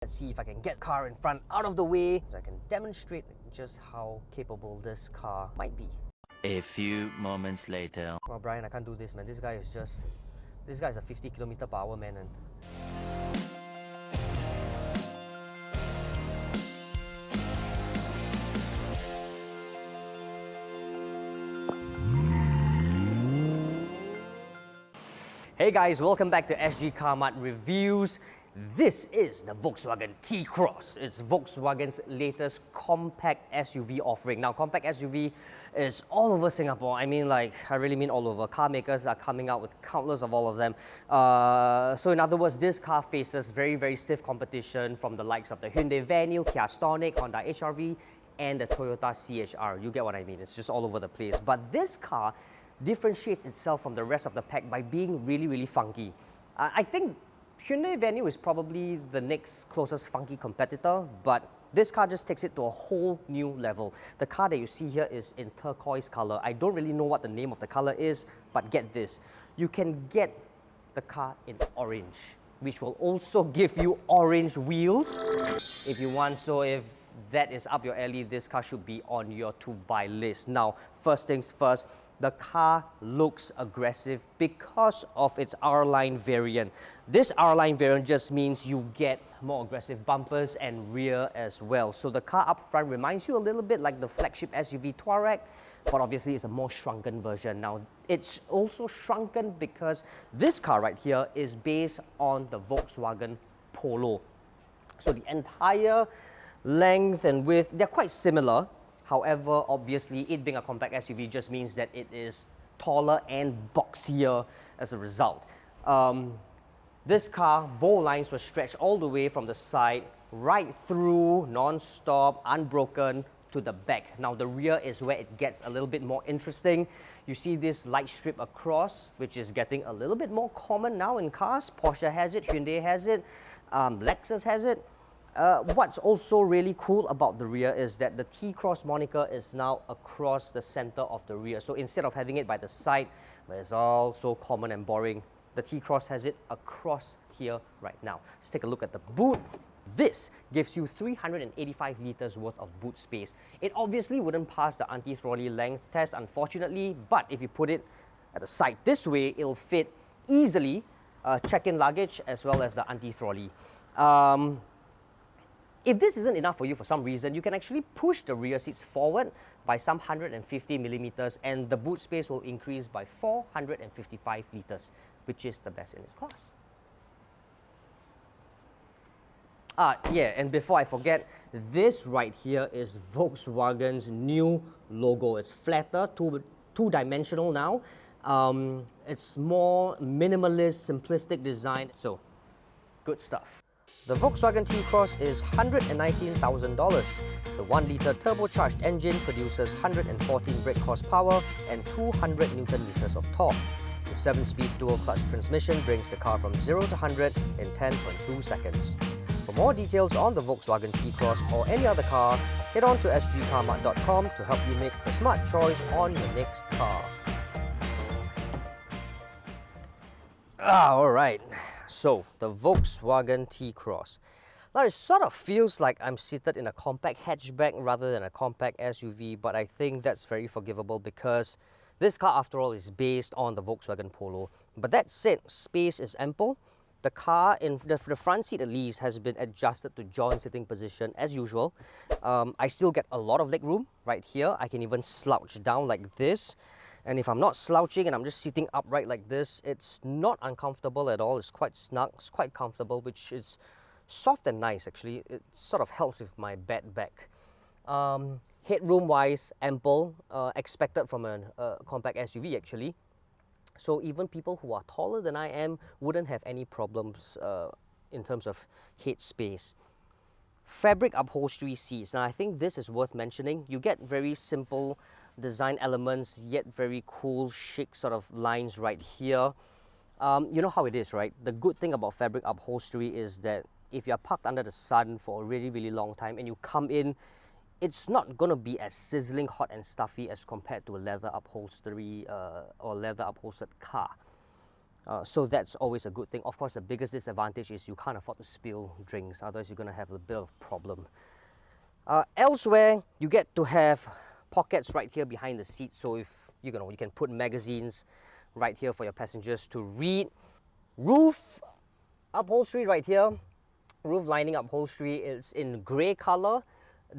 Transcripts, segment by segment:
Let's see if I can get the car in front out of the way so I can demonstrate just how capable this car might be. A few moments later. Well, Brian, I can't do this, man. This guy is a 50 km per hour man. And hey guys, welcome back to sgCarMart Reviews. This is the Volkswagen T-Cross. It's Volkswagen's latest compact SUV offering. Now, compact SUV is all over Singapore. I mean, like, I really mean all over. Car makers are coming out with countless of all of them. So in other words, this car faces very, very stiff competition from the likes of the Hyundai Venue, Kia Stonic, Honda HR-V, and the Toyota CHR. You get what I mean? It's just all over the place. But this car differentiates itself from the rest of the pack by being really, really funky. I think Hyundai Venue is probably the next closest funky competitor, but this car just takes it to a whole new level. The car that you see here is in turquoise color. I don't really know what the name of the color is, but get this. You can get the car in orange, which will also give you orange wheels if you want. So if that is up your alley, this car should be on your to-buy list. Now, first things first, the car looks aggressive because of its R-Line variant. This R-Line variant just means you get more aggressive bumpers and rear as well. So the car up front reminds you a little bit like the flagship SUV Touareg, but obviously it's a more shrunken version. Now, it's also shrunken because this car right here is based on the Volkswagen Polo. So the entire length and width, they're quite similar. However, obviously, it being a compact SUV just means that it is taller and boxier as a result. This car, bow lines were stretched all the way from the side, right through, non-stop, unbroken, to the back. Now, the rear is where it gets a little bit more interesting. You see this light strip across, which is getting a little bit more common now in cars. Porsche has it, Hyundai has it, Lexus has it. What's also really cool about the rear is that the T-Cross moniker is now across the center of the rear. So instead of having it by the side, where it's all so common and boring, the T-Cross has it across here right now. Let's take a look at the boot. This gives you 385 liters worth of boot space. It obviously wouldn't pass the anti-trolley length test, unfortunately, but if you put it at the side this way, it'll fit easily check-in luggage as well as the anti-trolley. If this isn't enough for you for some reason, you can actually push the rear seats forward by some 150 millimeters and the boot space will increase by 455 liters, which is the best in its class. Yeah, and before I forget, this right here is Volkswagen's new logo. It's flatter, two-dimensional now. It's more minimalist, simplistic design, so good stuff. The Volkswagen T-Cross is $119,000. The 1-litre turbocharged engine produces 114 brake horsepower and 200 Newton-meters of torque. The 7-speed dual-clutch transmission brings the car from 0 to 100 in 10.2 seconds. For more details on the Volkswagen T-Cross or any other car, head on to sgCarMart.com to help you make the smart choice on your next car. Alright. So, the Volkswagen T-Cross. Now, it sort of feels like I'm seated in a compact hatchback rather than a compact SUV, but I think that's very forgivable because this car, after all, is based on the Volkswagen Polo. But that said, space is ample. The car, in the front seat at least, has been adjusted to joint sitting position as usual. I still get a lot of leg room right here. I can even slouch down like this. And if I'm not slouching and I'm just sitting upright like this, it's not uncomfortable at all. It's quite snug, it's quite comfortable, which is soft and nice actually. It sort of helps with my bad back. Headroom-wise, ample, expected from a compact SUV actually. So even people who are taller than I am wouldn't have any problems in terms of head space. Fabric upholstery seats. Now I think this is worth mentioning. You get very simple design elements, yet very cool, chic sort of lines right here. You know how it is, right? The good thing about fabric upholstery is that if you're parked under the sun for a really, really long time and you come in, it's not going to be as sizzling hot and stuffy as compared to a leather upholstery or leather upholstered car. So that's always a good thing. Of course, the biggest disadvantage is you can't afford to spill drinks, otherwise you're going to have a bit of a problem. Elsewhere, you get to have pockets right here behind the seat, so if you can put magazines right here for your passengers to read. Roof upholstery right here, roof lining upholstery, it's in grey color.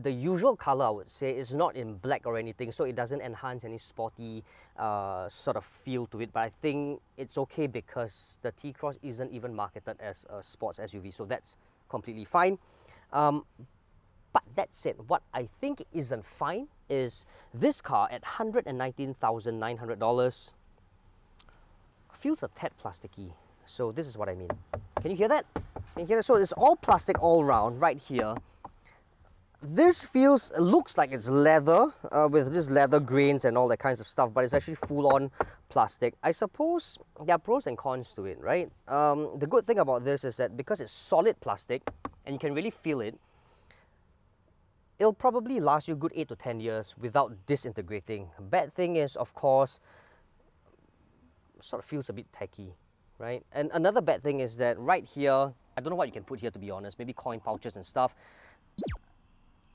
The usual color, I would say, is not in black or anything, so it doesn't enhance any sporty sort of feel to it. But I think it's okay because the T-Cross isn't even marketed as a sports SUV, so that's completely fine. But that said, what I think isn't fine is this car at $119,900 feels a tad plasticky. So this is what I mean. Can you hear that? Can you hear that? So it's all plastic all around right here. This looks like it's leather with just leather grains and all that kinds of stuff, but it's actually full-on plastic. I suppose there are pros and cons to it, right? The good thing about this is that because it's solid plastic and you can really feel it, it'll probably last you a good 8 to 10 years without disintegrating. Bad thing is, of course, sort of feels a bit tacky, right? And another bad thing is that right here, I don't know what you can put here to be honest, maybe coin pouches and stuff.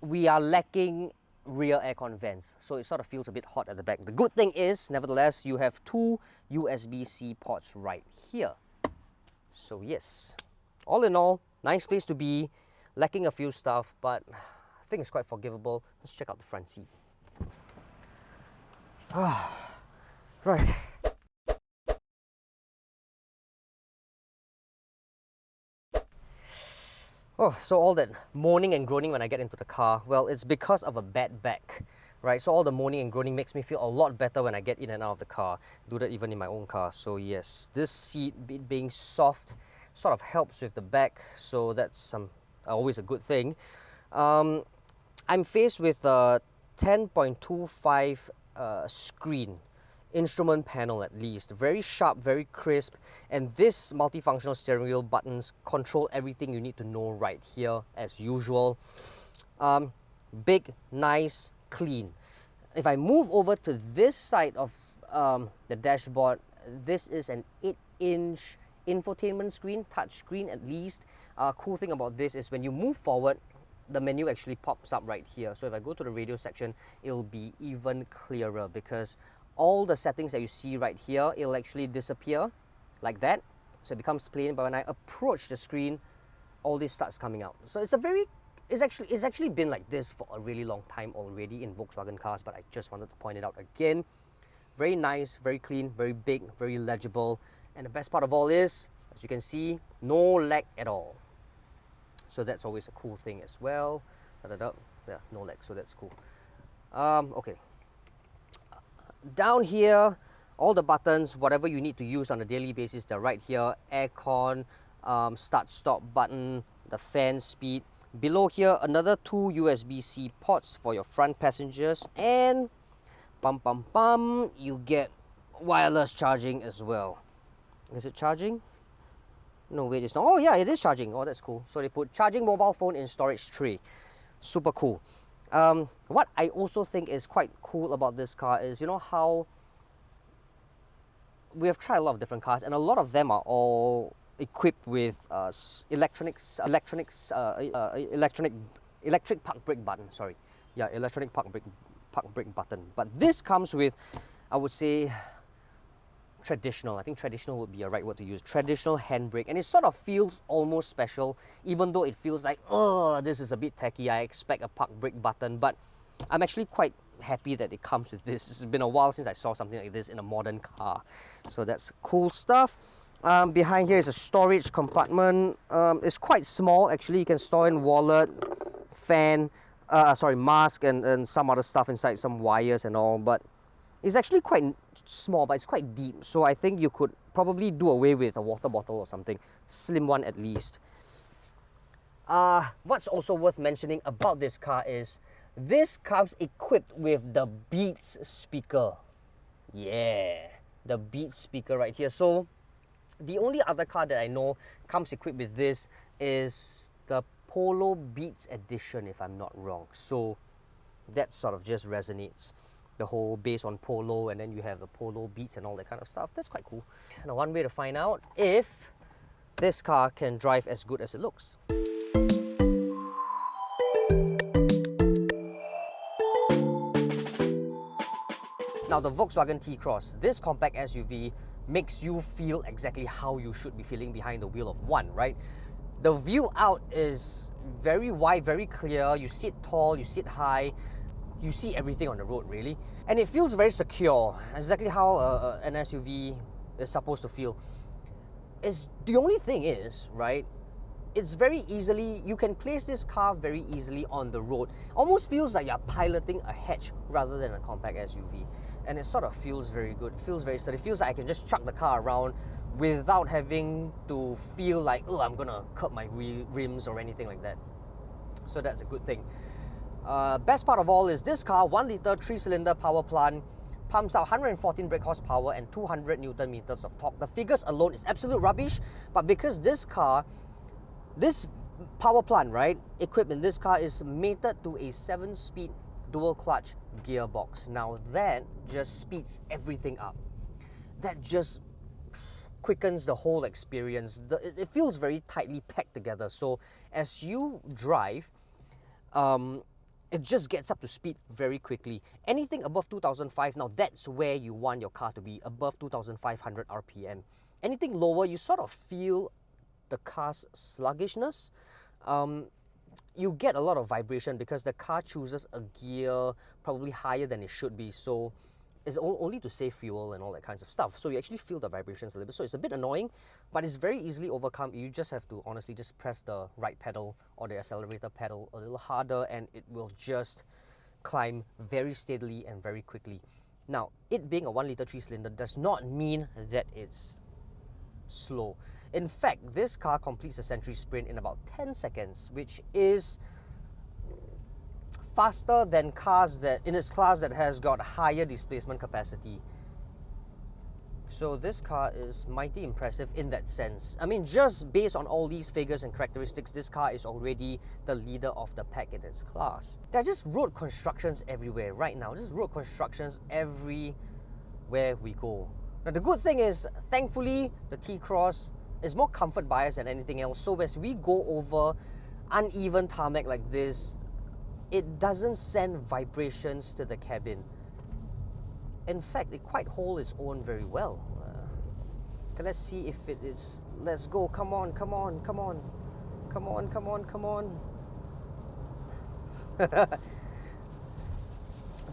We are lacking rear aircon vents, so it sort of feels a bit hot at the back. The good thing is, nevertheless, you have 2 USB-C ports right here. So yes, all in all, nice place to be, lacking a few stuff, but I think it's quite forgivable. Let's check out the front seat. Right. Oh, so all that moaning and groaning when I get into the car, well, it's because of a bad back, right? So all the moaning and groaning makes me feel a lot better when I get in and out of the car. Do that even in my own car. So yes, this seat being soft sort of helps with the back, so that's always a good thing. I'm faced with a 10.25 screen, instrument panel at least, very sharp, very crisp, and this multifunctional steering wheel buttons control everything you need to know right here as usual. Big, nice, clean. If I move over to this side of the dashboard, this is an 8-inch infotainment screen, touch screen at least. Cool thing about this is when you move forward, the menu actually pops up right here. So if I go to the radio section, it'll be even clearer because all the settings that you see right here, it'll actually disappear like that. So it becomes plain, but when I approach the screen, all this starts coming out. So it's actually been like this for a really long time already in Volkswagen cars, but I just wanted to point it out again. Very nice, very clean, very big, very legible. And the best part of all is, as you can see, no lag at all. So that's always a cool thing as well. Yeah, no lag, so that's cool. Okay. Down here, all the buttons, whatever you need to use on a daily basis, they're right here. Aircon, start stop button, the fan speed. Below here, another 2 USB-C ports for your front passengers, and you get wireless charging as well. Is it charging? No, wait, it's not. Oh yeah, it is charging. Oh, that's cool. So they put charging mobile phone in storage tray. Super cool. What I also think is quite cool about this car is, you know how we have tried a lot of different cars and a lot of them are all equipped with electric park brake button, sorry. Yeah, electronic park brake button. But this comes with, I would say, traditional. I think traditional would be a right word to use. Traditional handbrake, and it sort of feels almost special, even though it feels like, oh, this is a bit tacky. I expect a park brake button, but I'm actually quite happy that it comes with this. It's been a while since I saw something like this in a modern car, so that's cool stuff. Behind here is a storage compartment. It's quite small actually. You can store in wallet, fan, mask, and some other stuff inside, some wires and all, but it's actually quite small, but it's quite deep, so I think you could probably do away with a water bottle or something, slim one at least. What's also worth mentioning about this car is this comes equipped with the Beats speaker. Yeah, the Beats speaker right here. So the only other car that I know comes equipped with this is the Polo Beats edition, if I'm not wrong, so that sort of just resonates. the whole based on Polo, and then you have the Polo beats and all that kind of stuff. That's quite cool. Now, one way to find out if this car can drive as good as it looks. Now, the Volkswagen T-Cross, this compact SUV makes you feel exactly how you should be feeling behind the wheel of one, right? The view out is very wide, very clear. You sit tall, you sit high, you see everything on the road, really. And it feels very secure, exactly how an SUV is supposed to feel. The only thing is, right, it's very easily, you can place this car very easily on the road. Almost feels like you're piloting a hatch rather than a compact SUV. And it sort of feels very good, it feels very sturdy. It feels like I can just chuck the car around without having to feel like, oh, I'm gonna cut my rims or anything like that. So that's a good thing. Best part of all is this car, 1 litre 3-cylinder power plant, pumps out 114 brake horsepower and 200 Newton meters of torque. The figures alone is absolute rubbish, but because this car, this power plant, right, equipment, this car is mated to a 7-speed dual clutch gearbox. Now that just speeds everything up. That just quickens the whole experience. It feels very tightly packed together. So as you drive, it just gets up to speed very quickly. Anything above 2005, now that's where you want your car to be, above 2500 RPM. Anything lower, you sort of feel the car's sluggishness. You get a lot of vibration because the car chooses a gear probably higher than it should be, so it's only to save fuel and all that kinds of stuff. So you actually feel the vibrations a little bit. So it's a bit annoying, but it's very easily overcome. You just have to honestly just press the right pedal or the accelerator pedal a little harder, and it will just climb very steadily and very quickly. Now, it being a 1 litre 3-cylinder does not mean that it's slow. In fact, this car completes a century sprint in about 10 seconds, which is faster than cars that in its class that has got higher displacement capacity. So this car is mighty impressive in that sense. I mean, just based on all these figures and characteristics, this car is already the leader of the pack in its class. There are just road constructions everywhere right now. Just road constructions everywhere we go. Now the good thing is, thankfully, the T-Cross is more comfort biased than anything else. So as we go over uneven tarmac like this, it doesn't send vibrations to the cabin. In fact, it quite holds its own very well. Okay, let's see if it is. Let's go. Come on, come on, come on. Come on, come on, come on.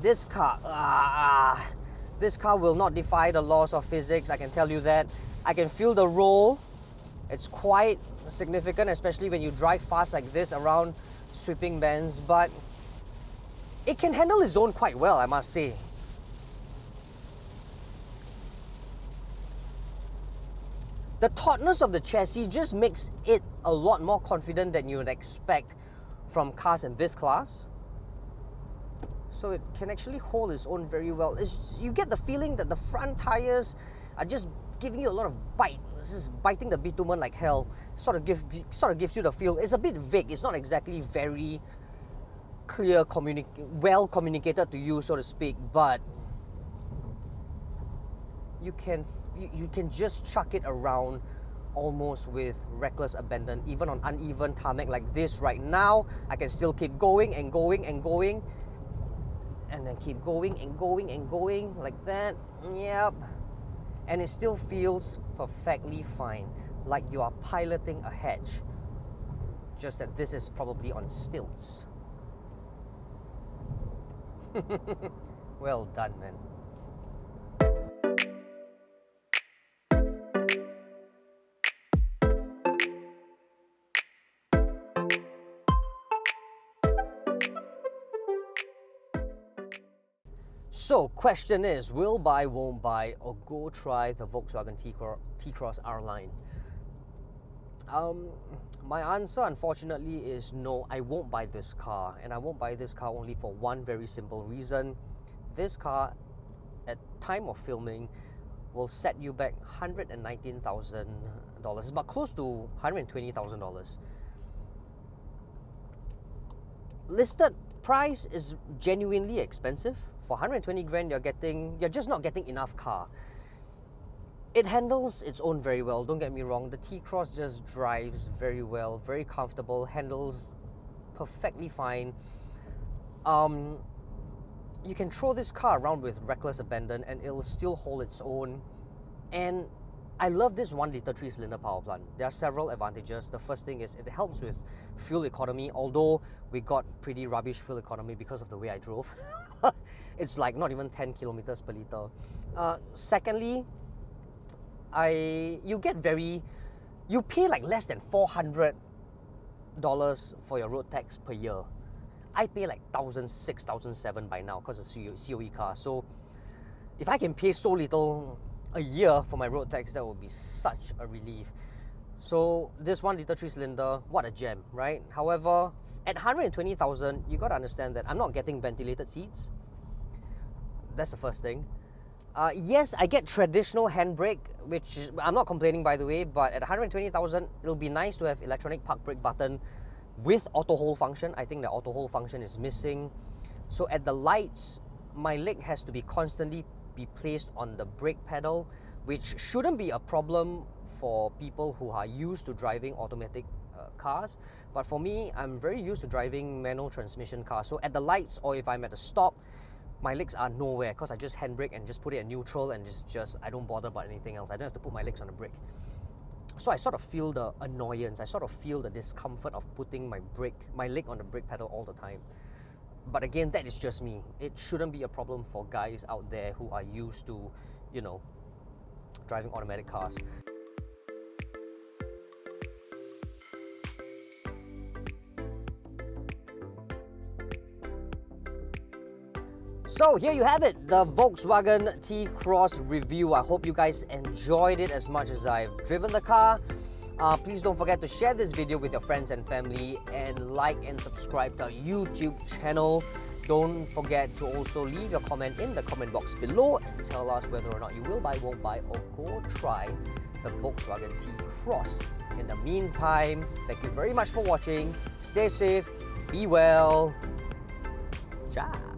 This car will not defy the laws of physics, I can tell you that. I can feel the roll. It's quite significant, especially when you drive fast like this around sweeping bends, but it can handle its own quite well, I must say. The tautness of the chassis just makes it a lot more confident than you would expect from cars in this class. So it can actually hold its own very well. You get the feeling that the front tires are just giving you a lot of bite. It's just biting the bitumen like hell. Sort of gives you the feel. It's a bit vague. It's not exactly very clear, well communicated to you, so to speak. But you can just chuck it around almost with reckless abandon, even on uneven tarmac like this right now. I can still keep going and going and going, and then keep going and going and going like that. Yep. And it still feels perfectly fine, like you are piloting a hatch, just that this is probably on stilts. Well done, man. So, question is, will buy, won't buy, or go try the Volkswagen T-Cross R-Line? My answer, unfortunately, is no, I won't buy this car. And I won't buy this car only for one very simple reason. This car, at time of filming, will set you back $119,000. It's about close to $120,000. Listed price is genuinely expensive For 120 grand, you're just not getting enough car. It handles its own very well, don't get me wrong. The T-Cross just drives very well, very comfortable, handles perfectly fine. You can throw this car around with reckless abandon and it'll still hold its own. And I love this 1 litre 3-cylinder power plant. There are several advantages. The first thing is it helps with fuel economy, although we got pretty rubbish fuel economy because of the way I drove. It's like not even 10 kilometers per litre. Secondly, you pay like less than $400 for your road tax per year. I pay like $1,600, $1,700 by now because it's a COE car. So if I can pay so little a year for my road tax, that would be such a relief. So this 1 litre 3-cylinder, what a gem, right? However, at 120,000, you got to understand that I'm not getting ventilated seats. That's the first thing. Yes, I get traditional handbrake, which I'm not complaining by the way, but at 120,000, it'll be nice to have electronic park brake button with auto hold function. I think the auto hold function is missing. So at the lights, my leg has to be constantly be placed on the brake pedal, which shouldn't be a problem for people who are used to driving automatic cars. But for me, I'm very used to driving manual transmission cars. So at the lights, or if I'm at a stop, my legs are nowhere because I just handbrake and just put it in neutral and just I don't bother about anything else. I don't have to put my legs on the brake. So I sort of feel the annoyance, I sort of feel the discomfort of putting my leg on the brake pedal all the time. But again, that is just me. It shouldn't be a problem for guys out there who are used to, you know, driving automatic cars. So here you have it, the Volkswagen T-Cross review. I hope you guys enjoyed it as much as I've driven the car. Please don't forget to share this video with your friends and family and like and subscribe to our YouTube channel. Don't forget to also leave your comment in the comment box below and tell us whether or not you will buy, won't buy, or go try the Volkswagen T-Cross. In the meantime, thank you very much for watching. Stay safe, be well. Ciao.